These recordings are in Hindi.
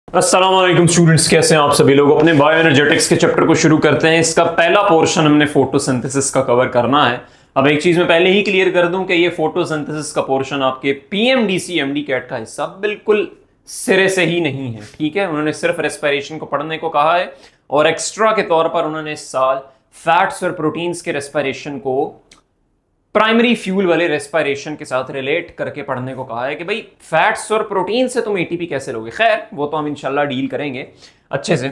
अस्सलाम वालेकुम स्टूडेंट्स, कैसे हैं आप सभी लोग। अपने बायो एनर्जेटिक्स के चैप्टर को शुरू करते हैं। इसका पहला पोर्शन हमने फोटोसिंथेसिस का कवर करना है। अब एक चीज मैं पहले ही क्लियर कर दूं कि ये फोटोसिंथेसिस का पोर्शन आपके पीएमडीसी एमडी कैट का हिस्सा बिल्कुल सिरे से ही नहीं है। ठीक है, उन्होंने सिर्फ रेस्पिरेशन को पढ़ने को कहा है और एक्स्ट्रा के तौर पर उन्होंने इस साल फैट्स और प्रोटीन्स के रेस्पिरेशन को प्राइमरी फ्यूल वाले रेस्पिरेशन के साथ रिलेट करके पढ़ने को कहा है कि भाई फैट्स और प्रोटीन से तुम एटीपी कैसे लोगे। खैर वो तो हम इंशाल्लाह डील करेंगे अच्छे से।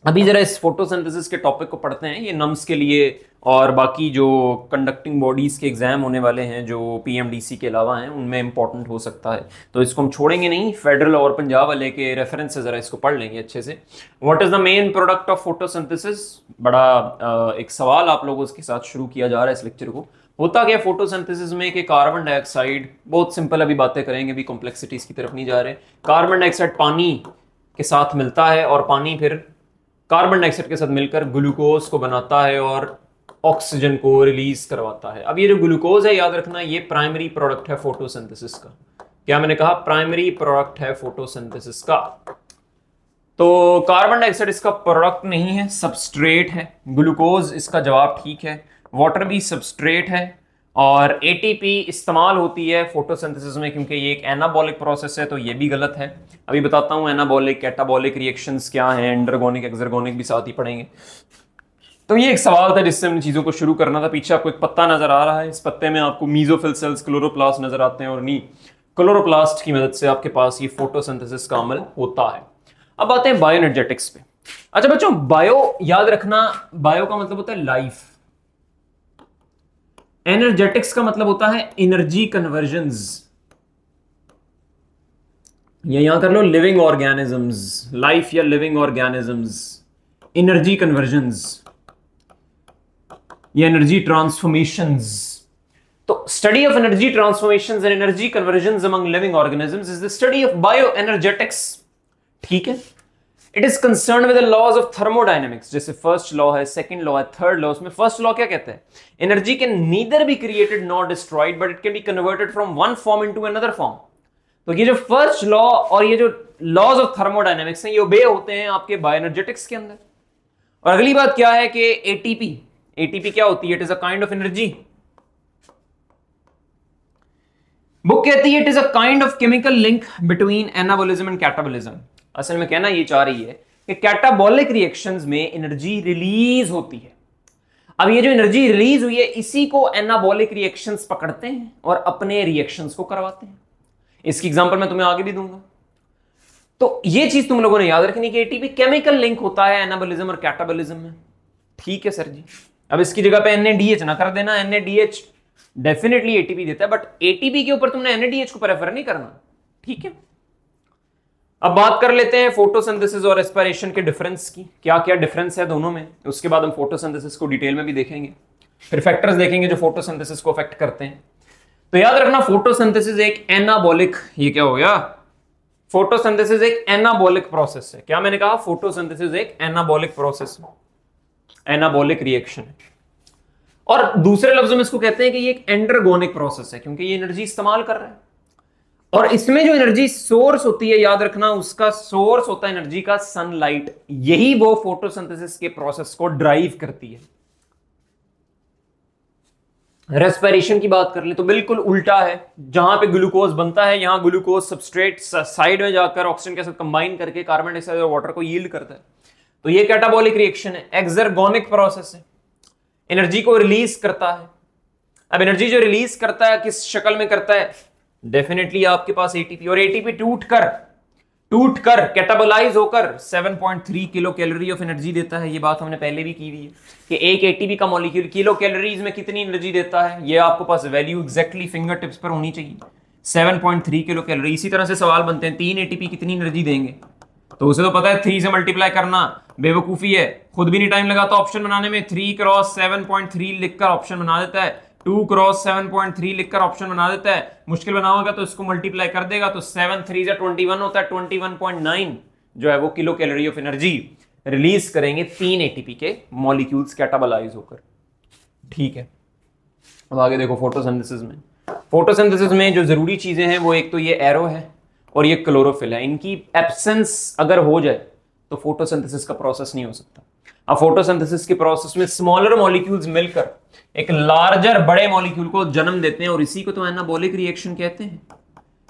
अभी जरा इस फोटोसिंथेसिस के टॉपिक को पढ़ते हैं। ये नम्स के लिए और बाकी जो कंडक्टिंग बॉडीज के एग्जाम होने वाले हैं जो पीएमडीसी के अलावा हैं उनमें इंपॉर्टेंट हो सकता है, तो इसको हम छोड़ेंगे नहीं। फेडरल और पंजाब वाले के रेफरेंस से जरा इसको पढ़ लेंगे अच्छे से। What is the main product of photosynthesis, बड़ा एक सवाल आप लोगों के साथ शुरू किया जा रहा है इस लेक्चर को। होता क्या फोटोसिंथेसिस में कि कार्बन डाइऑक्साइड, बहुत सिंपल अभी बातें करेंगे, भी कॉम्प्लेक्सिटीज की तरफ नहीं जा रहे। कार्बन डाइऑक्साइड पानी के साथ मिलता है और पानी फिर कार्बन डाइऑक्साइड के साथ मिलकर ग्लूकोज को बनाता है और ऑक्सीजन को रिलीज करवाता है। अब ये जो ग्लूकोज है, याद रखना, ये प्राइमरी प्रोडक्ट है फोटोसिंथेसिस का। क्या मैंने कहा? प्राइमरी प्रोडक्ट है फोटोसिंथेसिस का। तो कार्बन डाइऑक्साइड इसका प्रोडक्ट नहीं है, सबस्ट्रेट है। ग्लूकोज इसका जवाब ठीक है। वाटर भी सबस्ट्रेट है और एटीपी इस्तेमाल होती है फोटोसिंथेसिस में क्योंकि ये एक एनाबॉलिक प्रोसेस है, तो ये भी गलत है। अभी बताता हूँ एनाबॉलिक कैटाबॉलिक रिएक्शंस क्या हैं, एंडरगोनिक एक्सरगोनिक भी साथ ही पढ़ेंगे। तो ये एक सवाल था जिससे हमने चीज़ों को शुरू करना था। पीछे आपको एक पत्ता नजर आ रहा है, इस पत्ते में आपको मीजोफिल सेल्स, क्लोरोप्लास्ट नजर आते हैं और नी क्लोरोप्लास्ट की मदद से आपके पास ये फोटोसिंथेसिस का अमल होता है। अब आते हैं बायो एनर्जेटिक्स पे। अच्छा बच्चों, बायो याद रखना, बायो का मतलब होता है लाइफ, एनर्जेटिक्स का मतलब होता है एनर्जी कन्वर्जन्स, या यहां कर लो लिविंग ऑर्गेनिजम्स, लाइफ या लिविंग ऑर्गेनिजम्स, एनर्जी कन्वर्जन्स या एनर्जी ट्रांसफॉर्मेशंस। तो study of energy transformations and energy conversions among living organisms is the study of bioenergetics. ठीक है, it is concern with the laws of thermodynamics. जैसे फर्स्ट लॉ है, सेकंड लॉ है, थर्ड लॉ। उसमें फर्स्ट लॉ क्या कहता है? Energy can neither be created not destroyed but it can be converted from one form into another form. तो ये जो फर्स्ट लॉ और ये जो लॉज ऑफ थर्मोडायनेमिक्स हैं, ये ओबे होते हैं आपके बायोएनर्जेटिक्स के अंदर। और अगली बात क्या है कि एटीपी, एटीपी क्या होती है? It is a kind of energy. Book कहती है it is a kind of chemical link between anabolism and catabolism. असल में कहना ये चाह रही है कि कैटाबॉलिक रिएक्शंस में एनर्जी रिलीज होती है। अब ये जो एनर्जी रिलीज हुई है इसी को एनाबॉलिक रिएक्शंस पकड़ते हैं और अपने रिएक्शंस को करवाते हैं। इसकी एग्जांपल मैं तुम्हें आगे भी दूंगा। तो ये चीज तुम लोगों ने याद रखनी कि एटीपी केमिकल लिंक होता है एनाबॉलिज्म और कैटाबॉलिज्म में। ठीक है सर जी। अब इसकी जगह पे NADH ना कर देना, NADH डेफिनेटली एटीपी देता है बट एटीपी के ऊपर तुमने NADH को प्रेफर नहीं करना। ठीक है, अब बात कर लेते हैं फोटोसिंथेसिस और रेस्पिरेशन के डिफरेंस की। क्या क्या डिफरेंस है दोनों में, उसके बाद हम फोटोसिंथेसिस को डिटेल में भी देखेंगे, फिर फैक्टर्स देखेंगे जो फोटोसिंथेसिस को अफेक्ट करते हैं। तो याद रखना फोटोसिंथेसिस एक एनाबॉलिक, ये क्या हो गया? फोटोसिंथेसिस एक एनाबॉलिक प्रोसेस है। क्या मैंने कहा? फोटोसिंथेसिस एक एनाबॉलिक प्रोसेस है, एनाबॉलिक रिएक्शन है। और दूसरे लफ्जों में इसको कहते हैं कि ये एक एंडरगोनिक प्रोसेस है क्योंकि ये एनर्जी इस्तेमाल कर रहा है। और इसमें जो एनर्जी सोर्स होती है, याद रखना, उसका सोर्स होता है एनर्जी का सनलाइट। यही वो फोटोसिंथेसिस के प्रोसेस को ड्राइव करती है। रेस्पिरेशन की बात कर ले तो बिल्कुल उल्टा है। जहां पे ग्लूकोज बनता है, यहां ग्लूकोज सबस्ट्रेट साइड में जाकर ऑक्सीजन के साथ कंबाइन करके कार्बन डाइऑक्साइड और वाटर को यील्ड करता है। तो ये कैटाबॉलिक रिएक्शन है, एक्सर्गोनिक प्रोसेस है, एनर्जी को रिलीज करता है। अब एनर्जी जो रिलीज करता है किस शक्ल में करता है? डेफिनेटली आपके पास एटीपी, और एटीपी टूट कर कैटाबोलाइज होकर 7.3 किलो कैलोरी ऑफ एनर्जी देता है। ये बात हमने पहले भी की हुई है कि एक एटीपी का मॉलिक्यूल किलो कैलोरीज में कितनी एनर्जी देता है। ये आपको पास वैल्यू एग्जैक्टली फिंगर टिप्स पर होनी चाहिए, 7.3 किलो कैलोरी। इसी तरह से सवाल बनते हैं 3 एटीपी कितनी एनर्जी देंगे, तो उसे तो पता है 3 से मल्टीप्लाई करना बेवकूफी है, खुद भी नहीं टाइम लगाता ऑप्शन बनाने में। 3 क्रॉस 7.3 लिखकर ऑप्शन बना देता है, 2 क्रॉस 7.3 लिखकर ऑप्शन बना देता है। मुश्किल बनाओगे तो इसको मल्टीप्लाई कर देगा तो 7 3 से 21 होता है। 21.9 जो है वो kilo calorie of energy release करेंगे 3 एटीपी के मॉलिक्यूल्स कैटाबोलाइज होकर। ठीक है, अब आगे देखो फोटोसिंथेसिस में। फोटोसिंथेसिस में जो जरूरी चीजें हैं वो एक तो ये एरो है और ये क्लोरोफिल है। इनकी एब्सेंस अगर हो जाए तो फोटोसिंथेसिस का प्रोसेस नहीं हो सकता। अब फोटोसिंथेसिस के प्रोसेस में स्मॉलर मॉलिक्यूल्स मिलकर एक लार्जर बड़े मॉलिक्यूल को जन्म देते हैं और इसी को तो एनाबॉलिक रिएक्शन कहते हैं।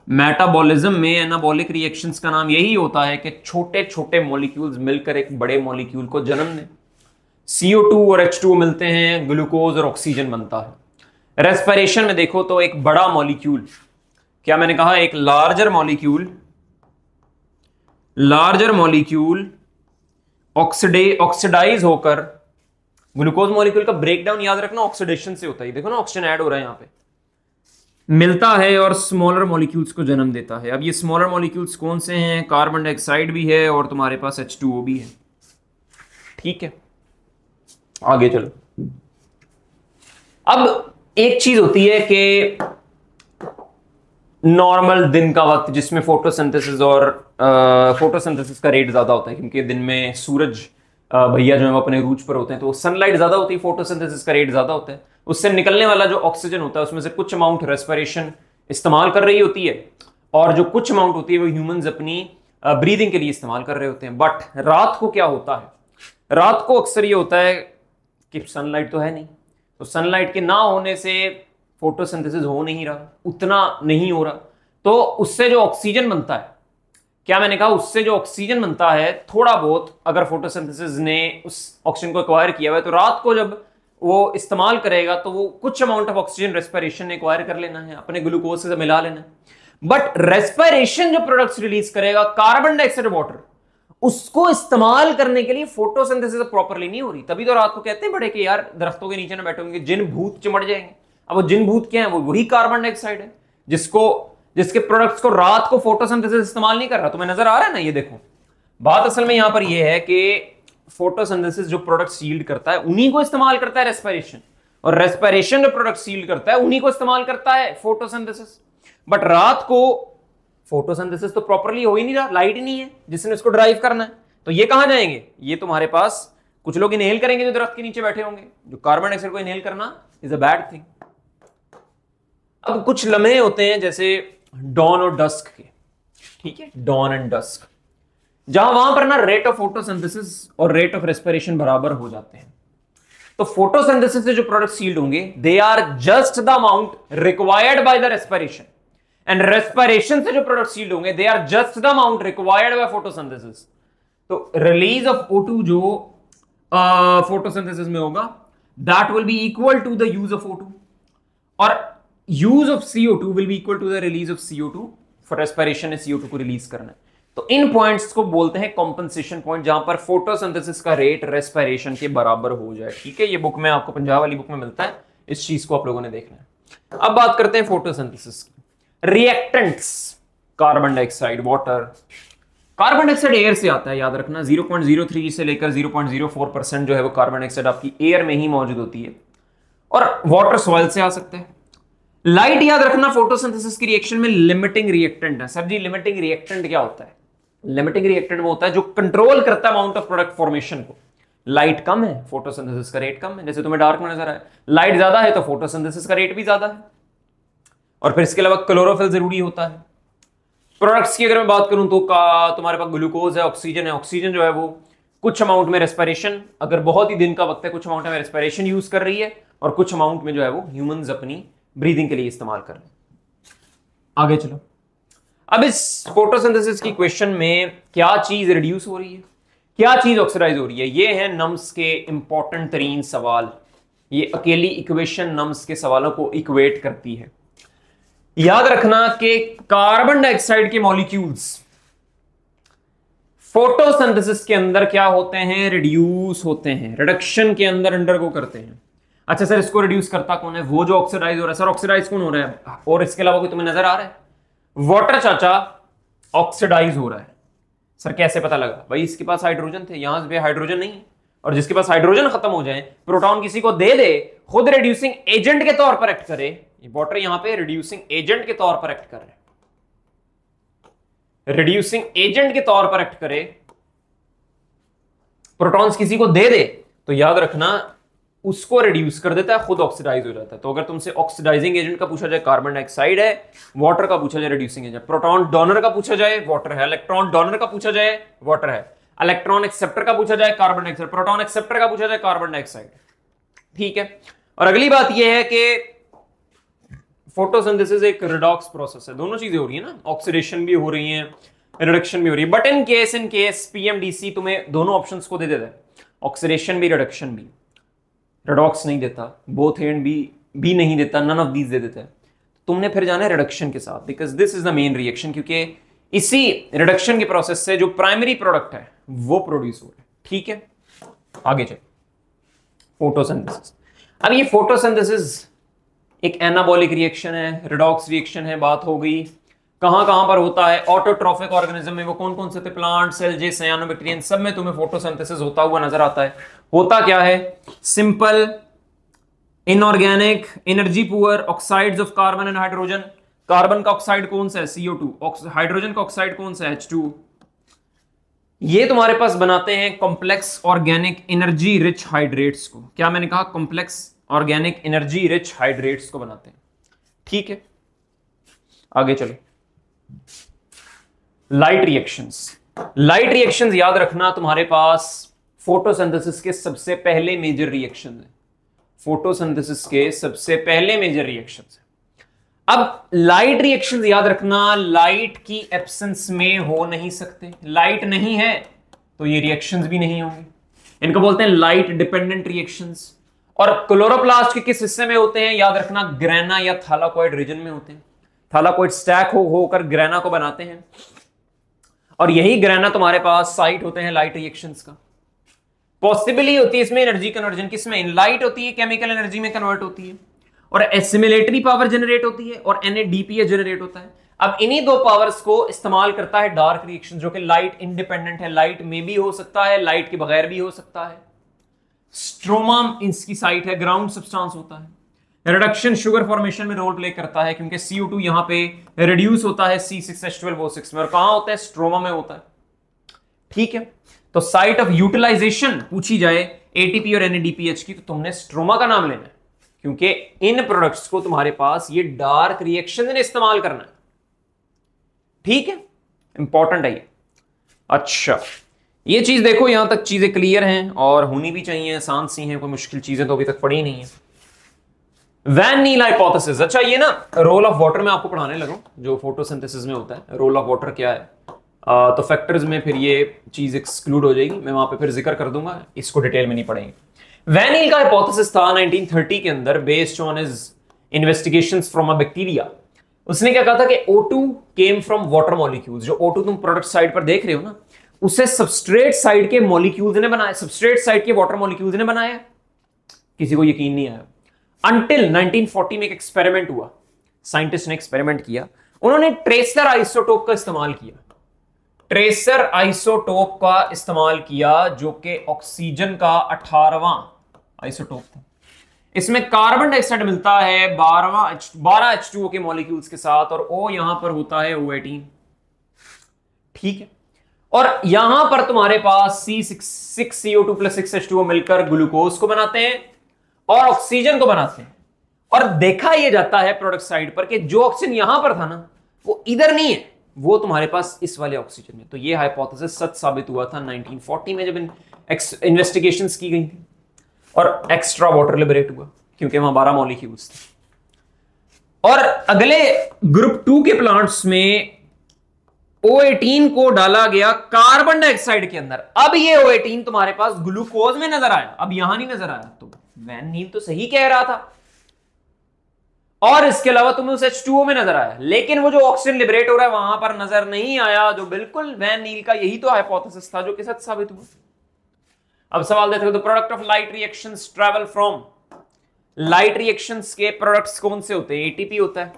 मेटाबॉलिज्म में एनाबॉलिक रिएक्शंस का नाम यही होता है कि छोटे छोटे मॉलिक्यूल्स मिलकर एक बड़े मॉलिक्यूल को जन्म दें। CO2 और H2O मिलते हैं, ग्लूकोज और ऑक्सीजन बनता है। रेस्पिरेशन में देखो तो एक बड़ा मॉलिक्यूल, क्या मैंने कहा, एक लार्जर मॉलिक्यूल ऑक्सीडाइज होकर, ग्लूकोज मॉलिक्यूल का ब्रेकडाउन याद रखना ऑक्सीडेशन से होता है। देखो ना ऑक्सीजन ऐड हो रहा है यहां पे, मिलता है और स्मॉलर मॉलिक्यूल्स को जन्म देता है। अब ये स्मॉलर मॉलिक्यूल्स कौन से हैं? कार्बन डाइऑक्साइड भी है और तुम्हारे पास H2O भी है। ठीक है, आगे चलो। अब एक चीज होती है कि नॉर्मल दिन का वक्त जिसमें फोटोसिंथेसिस का रेट ज्यादा होता है, क्योंकि दिन में सूरज भैया जो है वो अपने रूज पर होते हैं, तो सनलाइट ज्यादा होती है, फोटोसिंथेसिस का रेट ज्यादा होता है। उससे निकलने वाला जो ऑक्सीजन होता है उसमें से कुछ अमाउंट रेस्पिरेशन इस्तेमाल कर रही होती है और जो कुछ अमाउंट होती है वो ह्यूमंस अपनी ब्रीदिंग के लिए इस्तेमाल कर रहे होते हैं। बट रात को क्या होता है? रात को अक्सर ये होता है कि सनलाइट तो है नहीं, तो सनलाइट के ना होने से फोटोसिंथेसिस हो नहीं रहा, उतना नहीं हो रहा, तो उससे जो ऑक्सीजन बनता है, क्या मैंने कहा, उससे जो ऑक्सीजन बनता है थोड़ा बहुत, अगर फोटोसिंथेसिस ने उस ऑक्सीजन को एक्वायर किया हुआ है, तो रात को जब वो इस्तेमाल करेगा तो वो कुछ अमाउंट ऑफ ऑक्सीजन रेस्पिरेशन ने एक्वायर कर लेना है, अपने ग्लूकोज से मिला लेना है। बट रेस्पिरेशन जो प्रोडक्ट्स रिलीज करेगा, कार्बन डाइऑक्साइड, वाटर, उसको इस्तेमाल करने के लिए फोटोसिंथेसिस प्रॉपरली नहीं हो रही। तभी तो रात को कहते हैं बड़े कि यार दरख्तों के नीचे ना बैठे होंगे, जिन भूत चिमट जाएंगे। अब वो जिन भूत क्या है? वो वही कार्बन डाइऑक्साइड है जिसके प्रोडक्ट्स को रात को फोटोसिंथेसिस इस्तेमाल नहीं कर रहा। तुम्हें नजर आ रहा है ना? ये देखो, बात असल में यहां पर ये है कि फोटोसिंथेसिस जो प्रोडक्ट यील्ड करता है उन्हीं को इस्तेमाल करता है रेस्पिरेशन, और रेस्पिरेशन जो प्रोडक्ट यील्ड करता है उन्हीं को इस्तेमाल करता है फोटोसिंथेसिस। बट रात को फोटोसिंथेसिस तो प्रॉपर्ली हो ही नहीं रहा, लाइट ही नहीं है जिसने उसको ड्राइव करना है, तो ये कहां जाएंगे? ये तुम्हारे पास कुछ लोग इनहेल करेंगे जो दरख्त के नीचे बैठे होंगे। जो कार्बन डाइऑक्साइड को इनहेल करना इज अ बैड थिंग। अब कुछ लम्हे होते हैं जैसे डॉन और डस्क के, ठीक है, डॉन एंड डस्क, जहां वहां पर ना रेट ऑफ फोटोसिंथेसिस और रेट ऑफ रेस्पिरेशन बराबर हो जाते हैं। तो फोटोसिंथेसिस से जो प्रोडक्ट्स यील्ड होंगे, they are just the amount required by the respiration, and respiration से जो प्रोडक्ट्स यील्ड होंगे, they are just the amount required by photosynthesis. तो रिलीज ऑफ O2 जो फोटोसिंथेसिस में होगा, that will be equal to the use of O2, और use of CO2 will be equal to the release of CO2 for respiration ने CO2 को रिलीज करना है। तो इन पॉइंट्स को बोलते हैं कॉम्पनसेशन पॉइंट, जहां पर फोटोसिंथेसिस का रेट रेस्पिरेशन के बराबर हो जाए। ठीक है, ये बुक में आपको पंजाब वाली बुक में मिलता है, इस चीज को आप लोगों ने देखना है। अब बात करते हैं फोटोसिंथेसिस की। Reactants, carbon dioxide, water. Carbon dioxide air से आता है, याद रखना 0.03 से लेकर 0.04% जो है वो कार्बन डाइऑक्साइड आपकी एयर में ही मौजूद होती है, और वाटर सॉइल से आ सकते हैं। लाइट याद रखना फोटोसिंथेसिस की रिएक्शन में लिमिटिंग रिएक्टेंट है। सर जी लिमिटिंग रिएक्टेंट क्या होता है? लिमिटिंग रिएक्टेंट वो होता है जो कंट्रोल करता है अमाउंट ऑफ प्रोडक्ट फॉर्मेशन को। लाइट कम है, फोटोसिंथेसिस का रेट कम है। जैसे तुम्हें डार्क में नजर आए, लाइट ज्यादा है तो फोटोसिंथेसिस का रेट भी ज्यादा है। और फिर इसके अलावा क्लोरोफिल जरूरी होता है। प्रोडक्ट्स की अगर मैं बात करूं तो तुम्हारे पास ग्लूकोज है, ऑक्सीजन है। ऑक्सीजन जो है वो कुछ अमाउंट में रेस्पिरेशन, अगर बहुत ही दिन का वक्त है, कुछ अमाउंट में रेस्पिरेशन यूज कर रही है, और कुछ अमाउंट में जो है वो ह्यूमंस अपनी ब्रीदिंग के लिए इस्तेमाल कर रहे हैं। आगे चलो। अब इस फोटोसिंथेसिस की क्वेश्चन में क्या चीज रिड्यूस हो रही है, क्या चीज ऑक्सीडाइज हो रही है, ये है नम्स के इंपॉर्टेंट तरीन सवाल। ये अकेली इक्वेशन नम्स के सवालों को इक्वेट करती है। याद रखना कि कार्बन डाइऑक्साइड के मॉलिक्यूल्स फोटोसिंथेसिस के अंदर क्या होते हैं? रिड्यूस होते हैं, रिडक्शन के अंदर अंडरगो करते हैं। अच्छा सर, इसको रिड्यूस करता कौन है? वो जो ऑक्सीडाइज हो रहा है। सर ऑक्सीडाइज कौन हो रहा है? और इसके अलावा कोई तुम्हें नजर आ रहा है? वाटर चाचा ऑक्सीडाइज हो रहा है। सर कैसे पता लगा? भाई इसके पास हाइड्रोजन थे, यहां पे हाइड्रोजन नहीं है, और जिसके पास हाइड्रोजन खत्म हो जाए, प्रोटॉन किसी को दे दे, खुद रिड्यूसिंग एजेंट के तौर पर एक्ट करे। वाटर यहां पे रिड्यूसिंग एजेंट के तौर पर एक्ट कर रहे हैं, रिड्यूसिंग एजेंट के तौर पर एक्ट करे, प्रोटॉन्स किसी को दे दे, तो याद रखना उसको रिड्यूस कर देता है, खुद ऑक्सीडाइज हो जाता है। तो अगर तुमसे ऑक्सीडाइजिंग एजेंट का पूछा जाए कार्बन डाइऑक्साइड है, वाटर का पूछा जाए रिड्यूसिंग एजेंट, प्रोटॉन डोनर का पूछा जाए वाटर है, इलेक्ट्रॉन डोनर का पूछा जाए वाटर है, इलेक्ट्रॉन एक्सेप्टर का पूछा जाए कार्बन डाइऑक्साइड, प्रोटॉन एक्सेप्टर का पूछा जाए कार्बन डाइऑक्साइड। ठीक है। और अगली बात यह है कि फोटोसिंथेसिस एक रिडॉक्स प्रोसेस है, दोनों चीजें हो रही है ना, ऑक्सीडेशन भी हो रही है, रिडक्शन भी हो रही है। बट इन केस पीएमडीसी तुम्हें दोनों ऑप्शंस को दे देता है, ऑक्सीडेशन भी रिडक्शन भी, रिडॉक्स नहीं देता, बोथ एंड भी नहीं देता, नन ऑफ दीज दे देता है। तुमने फिर जाना है रिडक्शन के साथ, because this is the main reaction, क्योंकि इसी रिडक्शन के प्रोसेस से जो प्राइमरी प्रोडक्ट है वो प्रोड्यूस हो रहा है। ठीक है, आगे चल फोटोसिंथेसिस। अब ये फोटोसिंथेसिस एक एनाबॉलिक रिएक्शन है, रिडॉक्स रिएक्शन है, बात हो गई। कहां कहां पर होता है, ऑटोट्रॉफिक ऑर्गेनिज्म में, वो कौन कौन से थे, प्लांट सेल, जे, सायानोबैक्टीरियन, सब में तुम्हें फोटोसिंथेसिस होता हुआ नजर आता है। होता क्या है, simple inorganic energy poor oxides of carbon and hydrogen. Carbon का ऑक्साइड कौन सा है, CO2, हाइड्रोजन का ऑक्साइड कौन सा है, H2। ये तुम्हारे पास बनाते हैं complex organic energy rich hydrates को। क्या मैंने कहा, complex organic energy rich hydrates को बनाते हैं। ठीक है, आगे चलो। लाइट रिएक्शंस याद रखना, तुम्हारे पास फोटोसिंथेसिस के सबसे पहले मेजर रिएक्शंस है, फोटोसिंथेसिस के सबसे पहले मेजर रिएक्शंस है। अब लाइट रिएक्शंस याद रखना, लाइट की एब्सेंस में हो नहीं सकते, लाइट नहीं है तो ये रिएक्शंस भी नहीं होंगे, इनको बोलते हैं लाइट डिपेंडेंट रिएक्शंस। और क्लोरोप्लास्ट के किस हिस्से में होते हैं, याद रखना ग्रेना या थालाकोइड रीजन में होते हैं। थालाकोइड स्टैक होकर ग्रेना को बनाते हैं, और यही ग्रेना तुम्हारे पास साइट होते हैं लाइट रिएक्शंस का। पॉसिबली होती है इसमें एनर्जी कन्वर्जन, किसमें, इन लाइट होती है, केमिकल एनर्जी में कन्वर्ट होती है, और एसिमिलेटरी पावर जनरेट होती है, और NADPH जनरेट होता है। अब इन्हीं दो पावर्स को इस्तेमाल करता है डार्क रिएक्शन, जो कि लाइट इंडिपेंडेंट है, लाइट में भी हो सकता है, लाइट के बगैर भी हो सकता है। स्ट्रोमा इसकी साइट है, ग्राउंड सब्सटेंस होता है, रिडक्शन शुगर फॉर्मेशन में रोल प्ले करता है, क्योंकि CO2 यहां पे रिड्यूस होता है C6H12O6 में, और कहां होता है, स्ट्रोमा में होता है। ठीक है, तो साइट ऑफ यूटिलाइजेशन पूछी जाए ATP और NADPH की, तो तुमने स्ट्रोमा का नाम लेना है, क्योंकि इन प्रोडक्ट्स को तुम्हारे पास ये डार्क रिएक्शन ने इस्तेमाल करना है। ठीक है, इंपॉर्टेंट है ये। अच्छा, ये चीज देखो, यहां तक चीजें क्लियर हैं और होनी भी चाहिए, आसान सी हैं, कोई मुश्किल चीजें तो अभी तक पढ़ी नहीं है। वैन नील हाइपोथेसिस, अच्छा ये ना रोल ऑफ वाटर में आपको पढ़ाने लगूं, जो फोटोसिंथेसिस में होता है, रोल ऑफ वाटर क्या है। तो फैक्टर्स में फिर ये चीज एक्सक्लूड हो जाएगी, मैं वहां पे फिर जिक्र कर दूंगा, इसको डिटेल में नहीं पढ़ेंगे। वैन नील का हाइपोथेसिस था 1930 के अंदर, based on his investigations from a bacteria. उसने क्या कहा था कि O2 came from water molecules. जो O2 तुम प्रोडक्ट साइड पर देख रहे हो ना, उसे सबस्ट्रेट साइड के मॉलिक्यूल्स ने बनाया, सबस्ट्रेट साइड के वाटर मॉलिक्यूल्स ने बनाया। किसी को यकीन नहीं आया अंटिल 1940 में एक एक्सपेरिमेंट हुआ, साइंटिस्ट ने एक्सपेरिमेंट किया, उन्होंने ट्रेसर आइसोटोप का इस्तेमाल किया, ट्रेसर आइसोटोप का इस्तेमाल किया, जो कि ऑक्सीजन का 18वां आइसोटोप था। इसमें कार्बन डाइऑक्साइड मिलता है 12 H2O के मॉलिक्यूल्स के साथ, और O यहां पर होता है O18। ठीक है, और यहां पर तुम्हारे पास C6CO2 + 6H2O मिलकर ग्लूकोज को बनाते हैं और ऑक्सीजन को बनाते हैं। और देखा यह जाता है प्रोडक्ट साइड पर कि जो ऑक्सीजन यहां पर था ना, वो इधर नहीं है, वो तुम्हारे पास इस वाले ऑक्सीजन में। तो ये हाइपोथेसिस सच साबित हुआ था 1940 में, जब इन्वेस्टिगेशंस की गई थी और एक्स्ट्रा वाटर लिबरेट हुआ, क्योंकि वहां 12 मॉलिक्यूल्स थे। और अगले ग्रुप 2 के प्लांट्स में O18 को डाला गया कार्बन डाइऑक्साइड के अंदर। अब ये O18 तुम्हारे पास ग्लूकोज में नजर आया, अब यहां नहीं नजर आया। तो वैन नील तो सही कह रहा था, और इसके अलावा तुम्हें उस H2O में नजर आया, लेकिन वो जो ऑक्सीजन लिबरेट हो रहा है वहां पर नजर नहीं आया, जो बिल्कुल वैन नील का यही तो हाइपोथेसिस था, जो कि सच साबित हुआ। अब सवाल देते हो, the product of light reactions travel from, light reactions के प्रोडक्ट्स कौन से होते हैं, ATP होता है,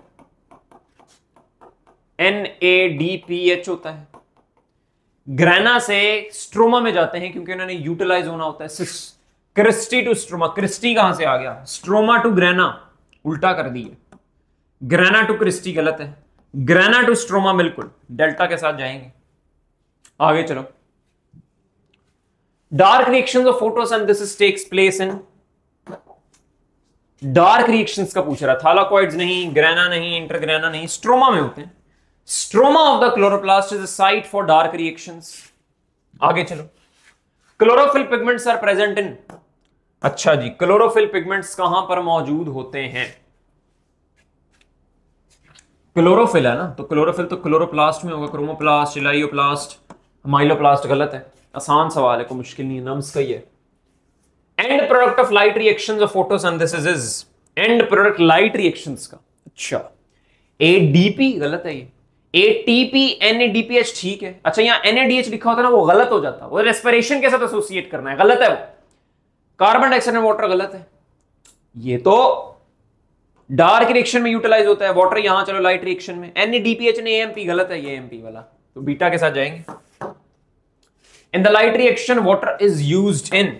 NADPH होता है, ग्रेना से स्ट्रोमा में जाते हैं, क्योंकि उन्होंने यूटिलाइज होना होता है। क्रिस्टी टू स्ट्रोमा, क्रिस्टी कहां से आ गया, स्ट्रोमा टू ग्रेना, उल्टा कर दिए, ग्रेना टू क्रिस्टी गलत है, ग्रेना टू स्ट्रोमा बिल्कुल डेल्टा के साथ जाएंगे। आगे चलो, dark reactions of photosynthesis takes place in dark reactions का पूछ रहा है, थैलाकॉइड्स नहीं, ग्रेना नहीं, इंटरग्रेना नहीं, स्ट्रोमा में होते हैं। Stroma of the chloroplast is a site for dark reactions. आगे चलो, chlorophyll pigments are present in, अच्छा जी, क्लोरोफिल पिगमेंट्स कहां पर मौजूद होते हैं? क्लोरोफिल है ना, तो क्लोरोफिल तो क्लोरोप्लास्ट में होगा, क्रोमोप्लास्ट, इलाइयोप्लास्ट, माइलोप्लास्ट गलत है। आसान सवाल है, कोई मुश्किल नहीं है, नम्स का ही है। And product of light reactions of photosynthesis is, and product light reactions का, अच्छा एडीपी गलत है, ये एटीपी एनएडीपीएच ठीक है। अच्छा यहां एनएडीएच लिखा होता है ना, वो गलत हो जाता, वो रेस्पिरेशन के साथ एसोसिएट करना है, गलत है वो। कार्बन डाइऑक्साइड एंड वाटर गलत है, ये तो डार्क रिएक्शन में यूटिलाइज होता है, वाटर यहां चलो लाइट रिएक्शन में। एनएडीपीएच ने एएमपी गलत है, ये एमपी वाला, तो बीटा के साथ जाएंगे। In the light reaction water is used in,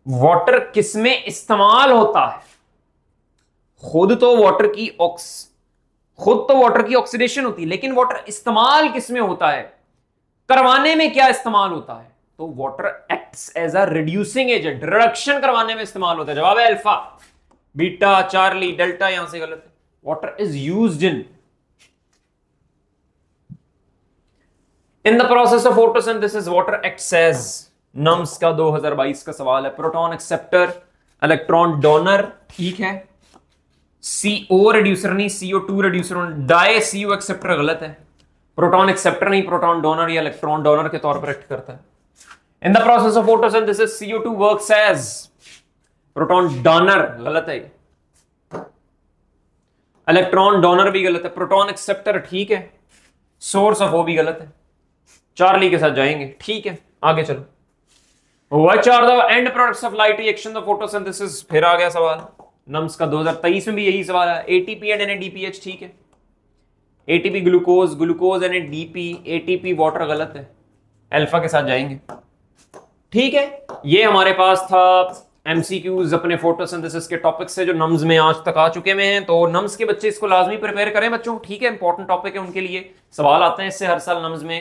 water किसमें इस्तेमाल होता है? खुद तो वाटर की ऑक्सीडेशन होती है, लेकिन वाटर इस्तेमाल किसमें होता है, करवाने में क्या इस्तेमाल होता है? तो water acts as a reducing agent, reduction करवाने में इस्तेमाल होता है। जवाब है अल्फा, बीटा, चार्ली, डेल्टा यहां से गलत है। Water is used in the process of photosynthesis, water acts as, नम्स का 2022 का सवाल है, प्रोटॉन एक्सेप्टर, इलेक्ट्रॉन डोनर, ठीक है। CO रिड्यूसर नहीं, CO2 reducer, die CO acceptor गलत है। प्रोटॉन एक्सेप्टर नहीं, प्रोटॉन डोनर या इलेक्ट्रॉन डोनर के तौर पर एक्ट करता है। In the process of photosynthesis CO2 works as, proton donor गलत है, इलेक्ट्रॉन डोनर भी गलत है, प्रोटॉन एक्सेप्टर ठीक है, सोर्स ऑफ वो भी गलत है। चार्ली के साथ जाएंगे, ठीक है। आगे चलो, which are the end products of light reaction of photosynthesis, फिर आ गया सवाल, नम्स का 2023 में भी यही सवाल है। एटीपी एंड एनएडीपीएच ठीक है, ATP glucose, glucose NADP, ATP water गलत है, अल्फा के साथ जाएंगे, ठीक है। ये हमारे पास था एमसीक्यूज अपने फोटोसिंथेसिस के टॉपिक से जो नम्स में आज तक आ चुके में हैं। तो नम्स के बच्चे इसको लाजमी प्रिपेयर करें बच्चों, ठीक है, इंपॉर्टेंट टॉपिक है उनके लिए, सवाल आते हैं इससे हर साल नम्स में।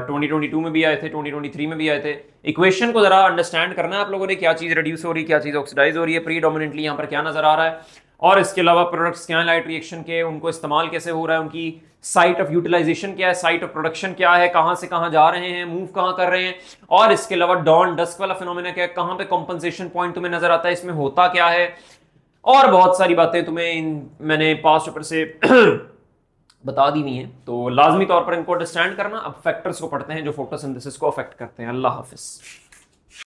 2022 में भी आए थे, 2023 में भी आए थे। इक्वेशन को जरा अंडरस्टैंड करना है आप लोगों ने, क्या चीज रिड्यूस हो रही है, क्या चीज ऑक्सीडाइज हो रही है, प्रीडोमिनेंटली यहाँ पर क्या नजर आ रहा है, और इसके अलावा प्रोडक्ट्स क्या है लाइट रिएक्शन के, उनको इस्तेमाल कैसे हो रहा है, उनकी साइट ऑफ यूटिलाइजेशन क्या है, साइट ऑफ प्रोडक्शन क्या है, कहां से कहां जा रहे हैं, मूव कहां कर रहे हैं, और इसके अलावा डॉन डस्क वाला फिनोमेना क्या है, कहां पे कॉम्पनसेशन पॉइंट तुम्हें नजर आता है, इसमें होता क्या है, और बहुत सारी बातें तुम्हें मैंने पास पेपर से बता दी हुई हैं। तो लाजमी तौर पर इनको अंडरस्टैंड करना। अब फैक्टर्स को पढ़ते हैं जो फोटोसिंथेसिस को अफेक्ट करते हैं। अल्लाह हाफिज।